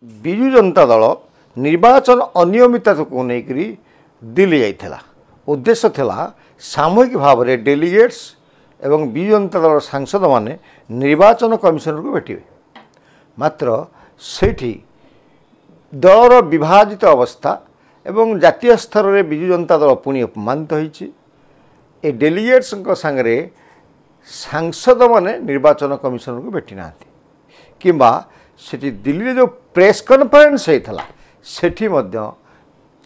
विजु जनता दल निर्वाचन अनियमितता को लेकर दिल्ली जाइथिला। उद्देश्य थिला सामूहिक भाव में डेलीगेट्स एवं विजु जनता दल सांसद माने निर्वाचन कमिशनर को भेटे। मात्र सेठी दलर विभाजित अवस्था एवं जातीय स्तर में विजु जनता दल पुणी अपमानित होइछि। ए डेलीगेट्स सांगरे सांसद माने निर्वाचन कमिशनर को भेटी ना किंबा सेठी दिल्ली जो प्रेस कॉन्फ्रेंस होता सेठी मध्य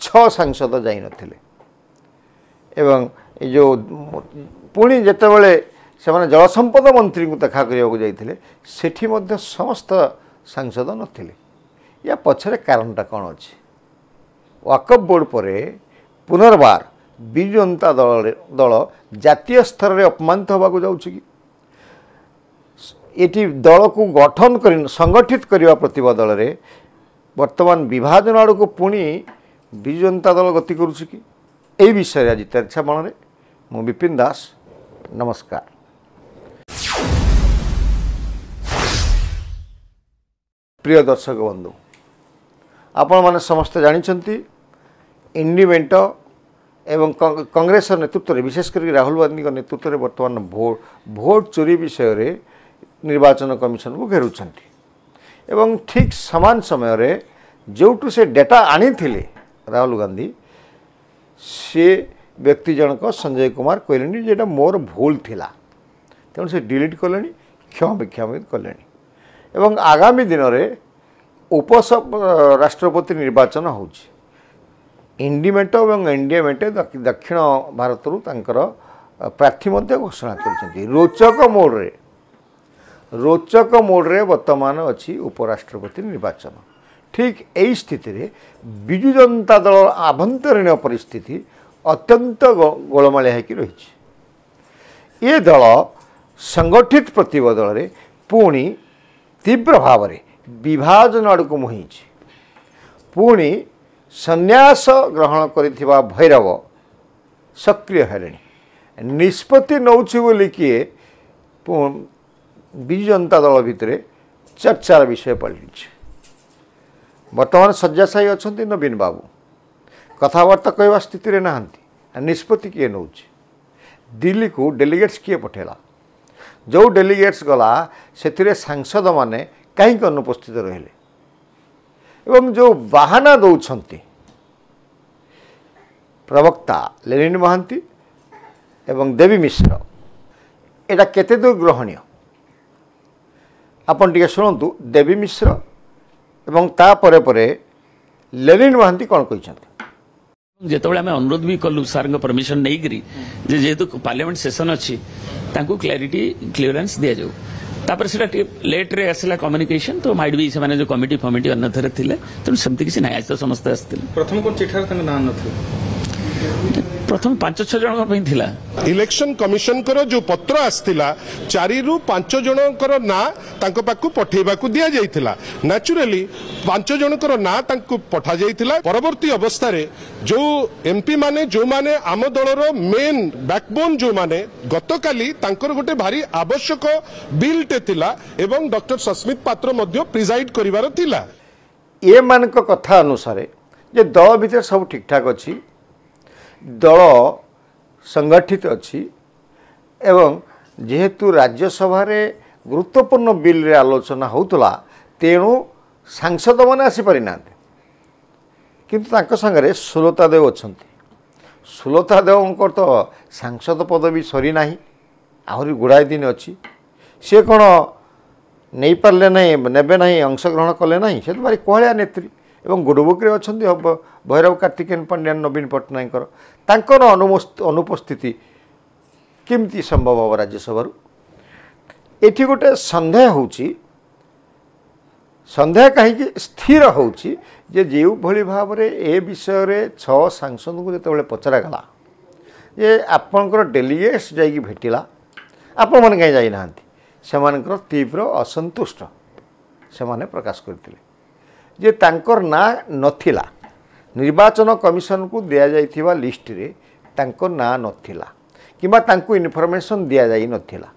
6 सांसद जाई नथिले एवं जो पुणी जेतेबेले से माने जल संपद मंत्री को देखा करने जाइथिले सेठी मध्य समस्त सांसद नथिले। या पछरे कारणटा कौन अच्छे? वक्फ बोर्ड पर पुनर्बार विजु जनता दल जातीय स्तर में अपमानित होगा जाऊँच कि ये दल को गठन कर संगठित करने प्रतिबदल में वर्तमान विभाजन आड़ को पुणी विजु जनता दल गति करुच्ची कि यही विषय आज चर्चा मन में मु विपिन दास। नमस्कार। प्रिय दर्शक बंधु, आपण माने समस्त जानिछंती इंडी मेंट एवं कांग्रेस नेतृत्व में विशेषकर राहुल गांधी नेतृत्व में वर्तमान भोट चोरी विषय रे निर्वाचन कमिशन को घेरुछंती एवं ठीक समान समय रे जोटू से डेटा आनी थिले राहुल गांधी से व्यक्ति जनक संजय कुमार कहले जेटा मोर भूल थिला तेणु से डिलीट कले क्षमा कले एवं आगामी दिन में उप राष्ट्रपति निर्वाचन होउछि। इंडिमेंट और एनडीएमेंट दक्षिण भारत प्रार्थी घोषणा कर रोचक मोड्रे वर्तमान अच्छी उपराष्ट्रपति निर्वाचन। ठीक यही स्थिति रे विजु जनता दल आभंतरीण परिस्थिति अत्यंत गोलमालिया होकर रही। ये दल संगठित प्रतिबदल में पुणी तीव्र भाव में विभाजन आड़ को मुही पुणी संन्यास ग्रहण करिथिबा भैरव सक्रिय हेले निष्पत्ति नौछि बोली किए विजु जनता दल भितर चर्चार विषय पलटि। वर्तमान शय्याशायी अछंती नवीन बाबू कथबार्ता कहवा स्थिति रे नहांती निष्पत्ति किए नौ दिल्ली को डेलीगेट्स किए पठेला जो डेलीगेट्स गला से सांसद माने कहीं अनुपस्थित रहे एवं जो बाहाना दौरान प्रवक्ता लेनिन महांती एवं देवी मिश्र एटा केते दूर ग्रहणीय आपन टिके शुणु। देवी मिश्र एवं ता परे परे लेनिन महांती कौन कहते जेतबेले आमे अनुरोध भी कलु सार परमिशन नहीं करी जेहेतु पार्लियामेंट सेशन अच्छी तांको क्लैरिटी क्लियरेंस दिया जाऊ तापर सेटा लेट रे आसला कम्युनिकेशन तो माइट भी से जो कमिटी फमिटी अन्यथर थिले तेणु सेमती किसी ना आज तो समस्त आसथिले प्रथम कोन चिठार तंग ना नथि प्रथम 5-6 जन पई थिला। इलेक्शन कमिशन कर जो पत्र आसथिला 4 ରୁ 5 जनकर ना तांको पाकु पठेबा को दिया जाइथिला। नेचुरली 5 जनकर ना तांको पठा जाइथिला। परवर्ती अवस्था रे जो एमपी माने जो माने आम दलर मेन बैकबोन जो माने गतकाली तांकर गोटे भारी आवश्यक बिल टे थिला एवं डॉक्टर सस्मित पात्र मध्य प्रिजाइड करिवार थिला। ए मानक कथा अनुसार जे दल भीतर सब ठीक ठाक अछि दल संगठित अच्छी एवं जेहेतु राज्यसभा रे गुरुत्वपूर्ण बिल रे आलोचना होतला तेणु सांसद माने आसी पारि ना किंतु तांको संगरे सुलता देव अछंती। सुलता देवंकर तो सांसद पदवी सरी नाही आहुरी गुड़ाए दिन अच्छी सी कौन नहीं पारे ना नेबे ना अंशग्रहण कले ना से तो भारी कहलिया नेत्री एवं गुडबुक अच्छा भैरव कार्तिकेयन पांड्यान नवीन पट्टनायक तांकर अनुपस्थिति केमती संभव हम राज्यसभा एठी गोटे संदेह होची संदेह कहीं स्थिर होची जे जो भली भाव रे ए विषय रे 6 सांसद को जेतेबेले पचरा गला जे आपनकर डेलीगेट्स जाई भेटिला आपण मन कहीं जाई नांती सेमानकर तीव्र असंतुष्ट से माने प्रकाश करथिले जे तांकर ना नथिला निर्वाचन कमिशन को दिया जाइथिबा लिस्ट रे तांकर ना नथिला किबा तांको इनफॉरमेशन दिया जाई नथिला।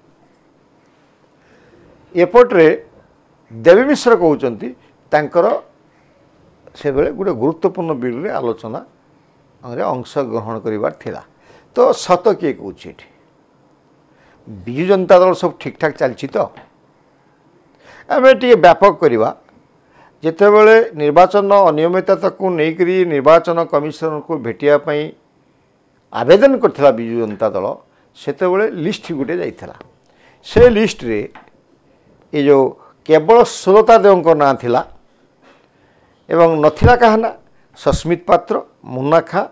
एपट रे देवी मिश्र कहउचंती तांकर से बेले गोटे गुरुत्वपूर्ण बिल रे आलोचना अंशग्रहण करिवार थिला। तो सत किए कौन विजु जनता दल सब ठीक ठाक चलती तो आम टे व्यापक करवा जितेबले निर्वाचन अनियमितता को लेकर निर्वाचन कमिशन को भेटापी आवेदन करथिला विजु जनता दल सेतेबले लिस्ट गोटे जाइथिला। से लिस्ट रे ये जो केवल सुलता देव ना थिला एवं नथिला कहना सस्मित पात्र, मुन्ना खां,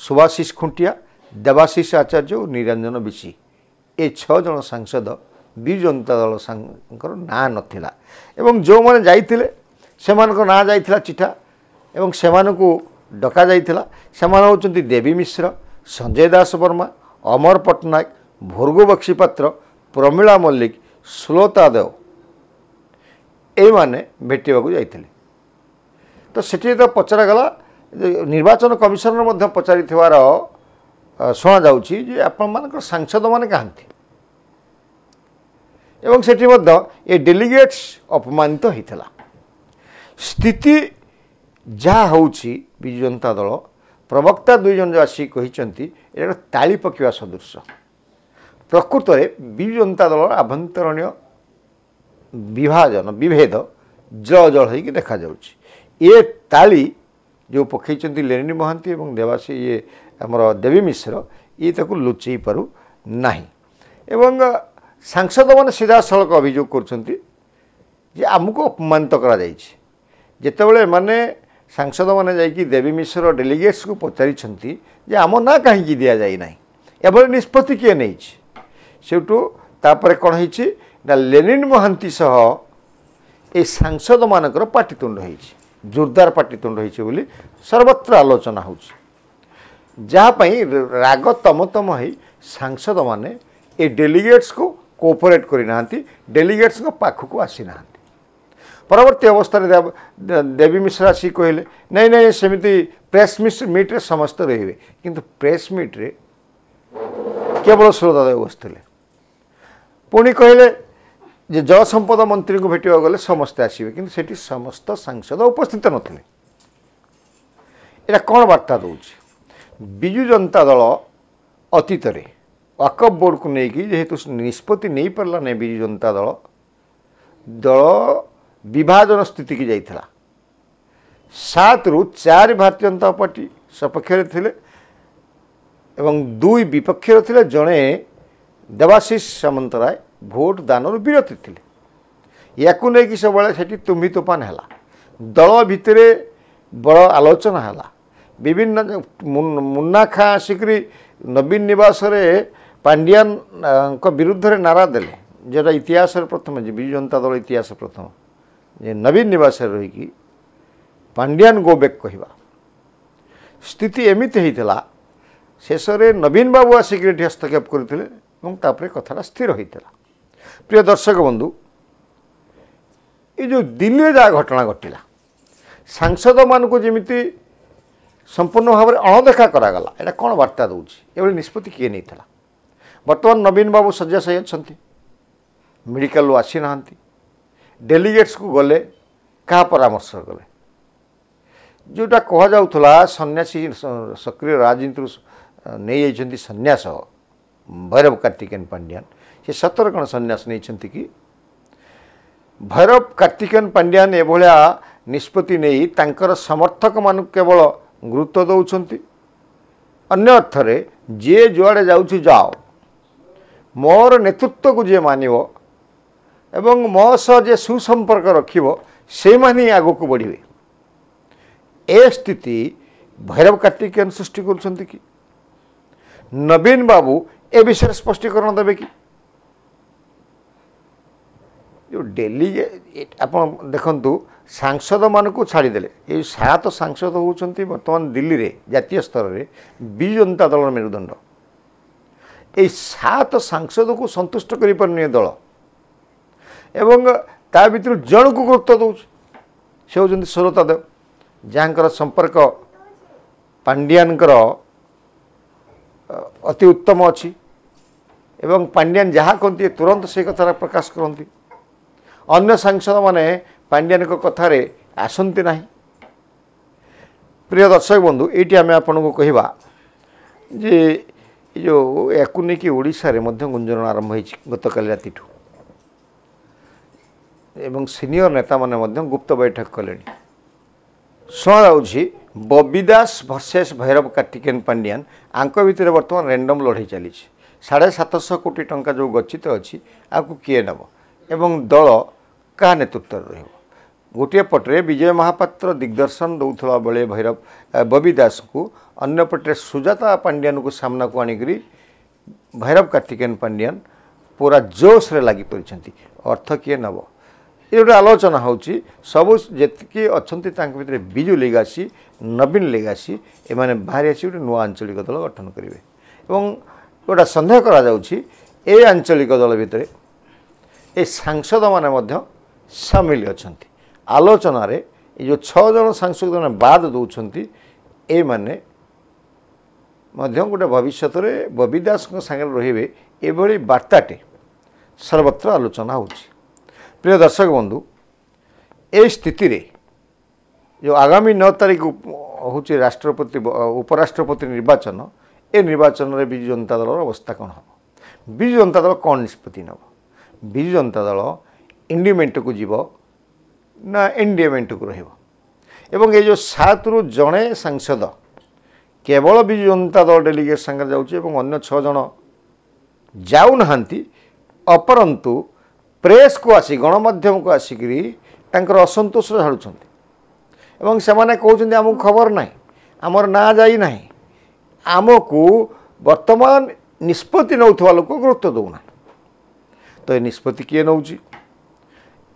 सुभाषिष खुंटिया, देवाशीष आचार्य और निरंजन बिशी ए 6 जन सांसद विजु जनता दल ना नथिला एवं जो माने जाइथिले सेमानको ना जाइथिला चिठा एवं सेमानको डका जाइथिला। सेमान होचंती देवी मिश्र, संजय दास वर्मा, अमर पट्टनायक, भोर्गो बक्सीपात्र, प्रमिला मल्लिक, सुलता देव ए माने भेटिबाकू जाइथिले। तो सेठी तो पचरागला निर्वाचन कमिशनर मध्य पचारि थिवार शुणा जाउछि जे आपण मानकर सांसद माने कहांती एवं सेठी मध्य ए डेलीगेट्स अपमानित होइथिला। स्थिति जहाँ होउछि विजु जनता दल प्रवक्ता 2 जन आसी कहिसंती एटा ताली पकिवा सदृश। प्रकृत में विजु जनता दल आभ्यंतरणीय विभेद जल जल होइकि देखा जाउछि। ये ताली जो पकईचंती लेनिन महांती एवं देवासी ये आमर देवी मिश्र ये ताको लुचई पारु नाही एवं सांसद मैंने सीधा सड़क अभियोग करछंती जे आमको अपमानित करा जाइछि। जेतेबेले माने सांसद मैंने जाइकि देवी मिश्र डेलीगेट्स को पचारिछंती जे आम ना कहीं दिया जाई नाही एबले निष्पत्ति किए नहीं सेठू तापर कौन होइछि ना लेनिन महांती सह ए सांसद मानकर पाटितुंड होइछि, जोरदार पाटितुंड होइछि बोली सर्वत्र आलोचना होउछि। जहाँपाई राग तमतम होई सांसद माने ए डेलीगेट्स को कोऑपरेट करि नांती, डेलीगेट्स को पाख को आसी नांती। परवर्ती अवस्था देवी मिश्रा आसी कहले नहीं नहीं सेमिति प्रेस मीट रे समस्त रहिबे, किंतु प्रेस मीट रे केवल सुरदादेव बसथिले। पुणी कहले जे जल संपद मंत्री को भेटिया गले समस्ते आसबे, किंतु सेठी समस्त सांसद उपस्थित नथिले। एटा कौन वार्ता दउछि विजु जनता दल अतीत रे वक्फ बोर्ड को लेकिन जेहेतु निष्पत्ति नहीं पारला नहीं विजु जनता दल दल विभाजन स्थिति की जाइथिला। 7 रु 4 भारतीय जनता पार्टी सपक्ष थिले एवं 2 विपक्ष थिले। जड़े देवाशीष सामंतराय भोट दान विरत थिले। याकू नहीं सब से तुम्ही तोफान है दल भितर बड़ आलोचना है। विभिन्न मुन्ना खां आसिक नवीन निवास पांड्यान विरुद्ध रे नारा देले जेटा इतिहास प्रथम विजु जनता दल इतिहास प्रथम जे नवीन निवास रही पांड्यान गो बैक कहवा स्थिति एमती होता। शेष में नवीन बाबू आसिक हस्तक्षेप करते कथा स्थिर होता। प्रिय दर्शक बंधु ये जो दिल्ली जहाँ घटना घटिला सांसद मान को जमीती संपूर्ण भाव में अणदेखा करागला एटा कौन वार्ता दूसरी एभली निष्पत्ति किए नहीं था। बर्तमान नवीन बाबू शଯ୍याशायी अच्छा मेडिकल आसी ना डेलीगेट्स को गले क्या परामर्श गले जोटा कह जाऊला सन्यासी सक्रिय राजनीति नहीं जाइछन्ति सन्यास भैरव कार्तिकेयन पांड्यान से सतर कौन सन्यास नहीं कि भैरव कार्तिकेयन पांड्यान एभलिया निष्पत्ति नहीं तांकर समर्थक मान केवल गुरुत्व दौरान अन्य अर्थरे जे जुआड़े जाऊँ जाओ मोर नेतृत्व को जे मानिव एवं मो सह जे सुसंपर्क रखिब से मानी आग को बढ़े ए स्थिति भैरव कार्तिकेयन सृष्टि करुछन्ति कि नवीन बाबू ए विषय स्पष्टीकरण देवे कि जो डेलीगेट आप देखु सांसद मान को छाड़देले ये 7 सांसद होती बर्तमान दिल्ली रे जातीय स्तर में विजु जनता दल मेरुदंड ये 7 सांसद को संतुष्ट कर पारनी दल एवं ता भीतर जन को गुरुत्व दौर से होती सुरता देव जहाँकर संपर्क पांड्यानकर अति उत्तम अच्छी एवं पांड्यान जहाँ कहते तुरंत से कथा प्रकाश करती। अन्य सांसद माने पांड्यान को कथारे आसंती नहीं प्रिय दर्शक बंधु ये आम आपको कहवा जे जो याकू नहीं ओडिशा रे मध्य गुंजन आरंभ हो गत काली राति एवं सीनियर नेता माने मध्य गुप्त बैठक कले शुणाऊँ बबी दास वर्सेस भैरव कार्तिकेयन पांड्यान आंक भितर बर्तमान रैंडम लड़ाई चली 750 कोटी टंका जो गच्छित अच्छी आपको किए नब एवं दल क्या नेतृत्व रही गोटे पटे विजय महापात्र दिग्दर्शन दौला बेले भैरव बबी दास को अन्य पटे सुजाता पांड्यान को सामना को आनिकी भैरव कार्तिकेयन पांड्यान पूरा जोश रे लगी पड़ती अर्थ किए नब ये गोटे आलोचना होची सबू जी अच्छा भितर बिजु लेगासी नवीन लेगासी एमाने बाहरी आसी गोटे नुआ आंचलिक दल गठन करेंगे और गोटा सन्देह करा जाउची ए आंचलिक दल भितर ए सांसद माने सामिल अछंती आलोचना रे ये जो 6 जन सांसद मैंने बाद दौरान ए माने गोटे भविष्य में बबी दास सागर रे ये बार्ताटे सर्वत्र आलोचना होची। प्रिय दर्शक बंधु ए स्थिति रे जो आगामी 9 तारीख हूँ राष्ट्रपति उपराष्ट्रपति निर्वाचन ए निर्वाचन में विजु जनता दल अवस्था कौन हम विजु जनता दल कौन निष्पत्ति नब विजु जनता दल इंडिमेंट को जीव ना एनडीएमेंट को रही ये जो 7 रु जड़े सांसद केवल विजु जनता दल डेलीगेट संगे जाऊँचे अन्य 6 जन जाऊनाहांती अपरंतु प्रेस को आसी गणमाध्यम को आसिकी असंतोष झाड़ुंट से कहते आमको खबर ना आमर ना जाई ना आमको वर्तमान निष्पत्ति नौथवा लोक गुरुत्व दौना तो ये निष्पत्ति किए नौ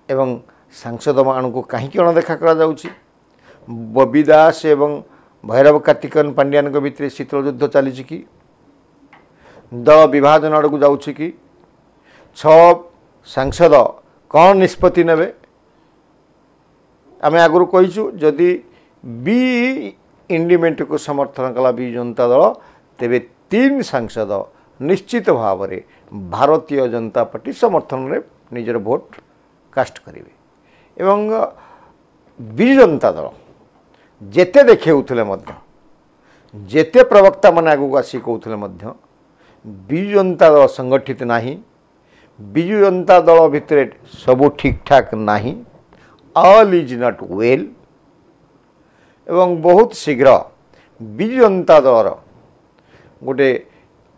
एवं सांसद मान को कहीं अणदेखा करा बबी दास एवं भैरव कार्तिकेयन पांड्यान भितर शीतल युद्ध चली कि दल विभाजन आड़ को जाऊँ कि 6 सांसद कौन निष्पत्ति नेबे आम आगु कहीचु जदि बी इंडिमेंट को समर्थन कला विजु जनता दल तेबे 3 सांसद निश्चित भाव में भारतीय जनता पार्टी समर्थन में निजर भोट कास्ट करेंगे एवं विजु जनता दल जेते देखौथिले जेते प्रवक्ता माने आगु आसी कहउथिले विजु जनता दल संगठित नाही विजु जनता दल भितर सबू ठीक ठाक नाही ऑल इज नॉट वेल एवं बहुत शीघ्र विजु जनता दल गोटे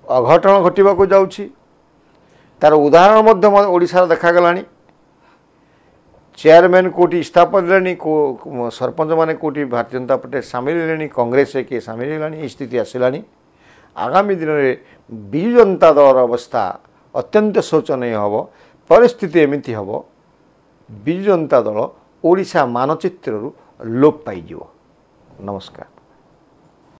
अघटन घटवाक जाउछि तार उदाहरण ओडिशा देखागलानी चेयरमैन कोटी इस्तीफा देले सरपंच माने कोटी भारतीय जनता पार्टी सामिल हेलेनी कांग्रेस के सामिल हेलानी स्थिति आसिलानी आगामी दिन में विजु जनता दल अवस्था अत्यंत शोचनीय हम परिस्थिति एमती हम विजु जनता दल ओडिशा मानचित्रु लोप पाइजिवो। नमस्कार।